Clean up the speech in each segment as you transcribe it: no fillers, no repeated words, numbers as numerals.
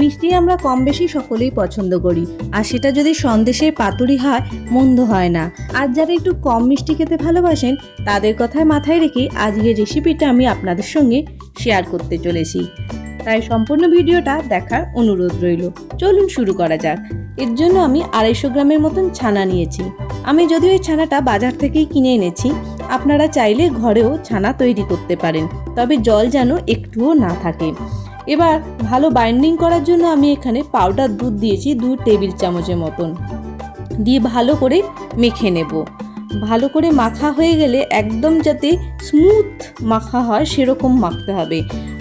মিষ্টি আমরা কম বেশি সকলেই পছন্দ করি, আর সেটা যদি সন্দেশের পাতুরি হয় মন্দ হয় না। আর যারা একটু কম মিষ্টি খেতে ভালোবাসেন তাদের কথায় মাথায় রেখে আজকের রেসিপিটা আমি আপনাদের সঙ্গে শেয়ার করতে চলেছি, তাই সম্পূর্ণ ভিডিওটা দেখার অনুরোধ রইল। চলুন শুরু করা যাক। এর জন্য আমি 250 গ্রামের মতন ছানা নিয়েছি। আমি যদিও এই ছানাটা বাজার থেকেই কিনে এনেছি, আপনারা চাইলে ঘরেও ছানা তৈরি করতে পারেন, তবে জল যেন একটুও না থাকে। এবার ভালো বাইন্ডিং করার জন্য আমি এখানে পাউডার দুধ দিয়েছি 2 টেবিল চামচের মতন, দিয়ে ভালো করে মেখে নেব। ভালো করে মাখা হয়ে গেলে একদম যাতে স্মুথ মাখা হয় সেরকম মাখতে হবে।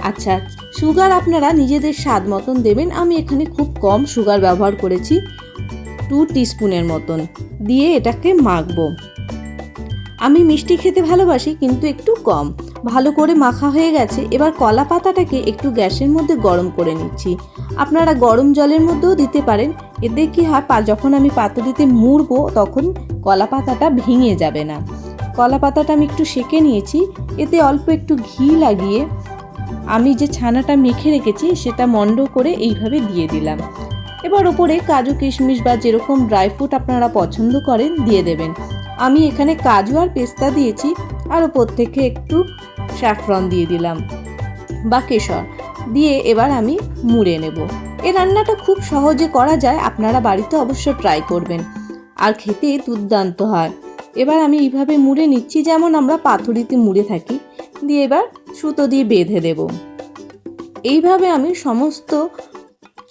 আচ্ছা, সুগার আপনারা নিজেদের স্বাদ মতন দেবেন। আমি এখানে খুব কম সুগার ব্যবহার করেছি, 2 টিস্পুনের মতন, দিয়ে এটাকে মাখবো। আমি মিষ্টি খেতে ভালোবাসি কিন্তু একটু কম। ভালো করে মাখা হয়ে গেছে। এবার কলা পাতাটাকে একটু গ্যাসের মধ্যে গরম করে নিচ্ছি। আপনারা গরম জলের মধ্যেও দিতে পারেন, এতে কি হয় যখন আমি পাতুরিতে মুড়বো তখন কলা পাতাটা ভেঙে যাবে না। কলা পাতাটা আমি একটু সেঁকে নিয়েছি, এতে অল্প একটু ঘি লাগিয়ে আমি যে ছানাটা মেখে রেখেছি সেটা মন্ড করে এইভাবে দিয়ে দিলাম। এবার ওপরে কাজু কিশমিশ বা যেরকম ড্রাই ফ্রুট আপনারা পছন্দ করেন দিয়ে দেবেন। আমি এখানে কাজু আর পেস্তা দিয়েছি, আর ওপর থেকে একটু স্যাফরন দিয়ে দিলাম বা কেশর দিয়ে এবার আমি মুড়ে নেব। এই রান্নাটা খুব সহজে করা যায়, আপনারা বাড়িতে অবশ্য ট্রাই করবেন, আর খেতে দুর্দান্ত হয়। এবার আমি এইভাবে মুড়ে নিচ্ছি যেমন আমরা পাতুরিতে মুড়ে থাকি, দিয়ে এবার সুতো দিয়ে বেঁধে দেব। এইভাবে আমি সমস্ত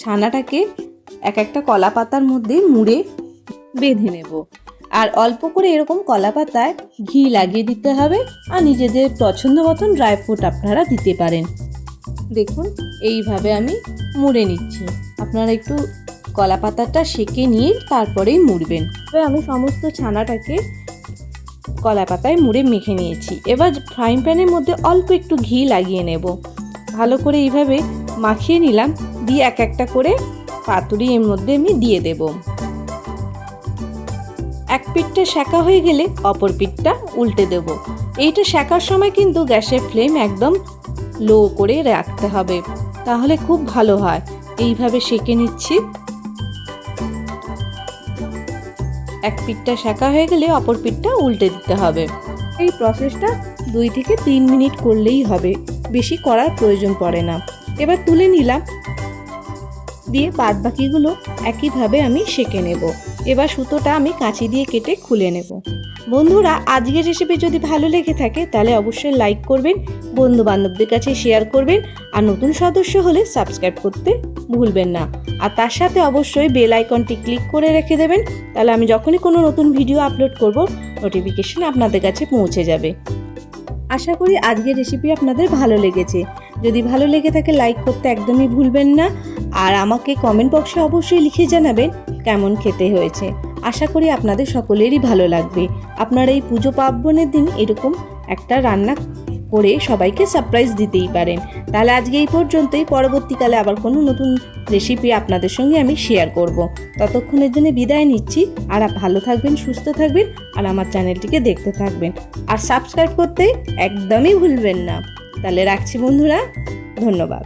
ছানাটাকে এক একটা কলা পাতার মধ্যে মুড়ে বেঁধে নেব। আর অল্প করে এরকম কলা পাতায় ঘি লাগিয়ে দিতে হবে, আর নিজেদের পছন্দ মতন ড্রাই ফ্রুট আপনারা দিতে পারেন। দেখুন এইভাবে আমি মুড়ে নিচ্ছি। আপনারা একটু কলা পাতাটা সেঁকে নিয়ে তারপরেই মুড়বেন। এবার আমি সমস্ত ছানাটাকে কলা পাতায় মুড়ে মেখে নিয়েছি। এবার ফ্রাইং প্যানের মধ্যে অল্প একটু ঘি লাগিয়ে নেব। ভালো করে এইভাবে মাখিয়ে নিলাম, দিয়ে এক একটা করে পাতুরি এর মধ্যে আমি দিয়ে দেব। এক পিঠটা সেঁকা হয়ে গেলে অপর পিঠটা উল্টে দেব। এইটা সেঁকার সময় কিন্তু গ্যাসের ফ্লেম একদম লো করে রাখতে হবে, তাহলে খুব ভালো হয়। এইভাবে সেঁকে নিচ্ছি। এক পিঠটা সেঁকা হয়ে গেলে অপর পিঠটা উল্টে দিতে হবে। এই প্রসেসটা 2 থেকে 3 মিনিট করলেই হবে, বেশি করার প্রয়োজন পড়ে না। এবার তুলে নিলাম, দিয়ে বাদ বাকিগুলো একইভাবে আমি সেঁকে নেব। এবার সুতোটা আমি কাঁচি দিয়ে কেটে খুলে নেব। বন্ধুরা, আজকের রেসিপি যদি ভালো লেগে থাকে তাহলে অবশ্যই লাইক করবেন, বন্ধু বান্ধবদের কাছে শেয়ার করবেন, আর নতুন সদস্য হলে সাবস্ক্রাইব করতে ভুলবেন না। আর তার সাথে অবশ্যই বেল আইকনটি ক্লিক করে রেখে দেবেন, তাহলে আমি যখনই কোনো নতুন ভিডিও আপলোড করব নোটিফিকেশন আপনাদের কাছে পৌঁছে যাবে। আশা করি আজকের রেসিপি আপনাদের ভালো লেগেছে। যদি ভালো লেগে থাকে লাইক করতে একদমই ভুলবেন না, আর আমাকে কমেন্ট বক্সে অবশ্যই লিখে জানাবেন কেমন খেতে হয়েছে। আশা করি আপনাদের সকলেরই ভালো লাগবে। আপনারা এই পুজো পার্বণের দিন এরকম একটা রান্না করে সবাইকে সারপ্রাইজ দিতেই পারেন। তাহলে আজকে এই পর্যন্তই, পরবর্তীকালে আবার কোনো নতুন রেসিপি আপনাদের সঙ্গে আমি শেয়ার করব। ততক্ষণের জন্য বিদায় নিচ্ছি। আর ভালো থাকবেন, সুস্থ থাকবেন, আর আমার চ্যানেলটিকে দেখতে থাকবেন, আর সাবস্ক্রাইব করতে একদমই ভুলবেন না। তাহলে রাখছি বন্ধুরা, ধন্যবাদ।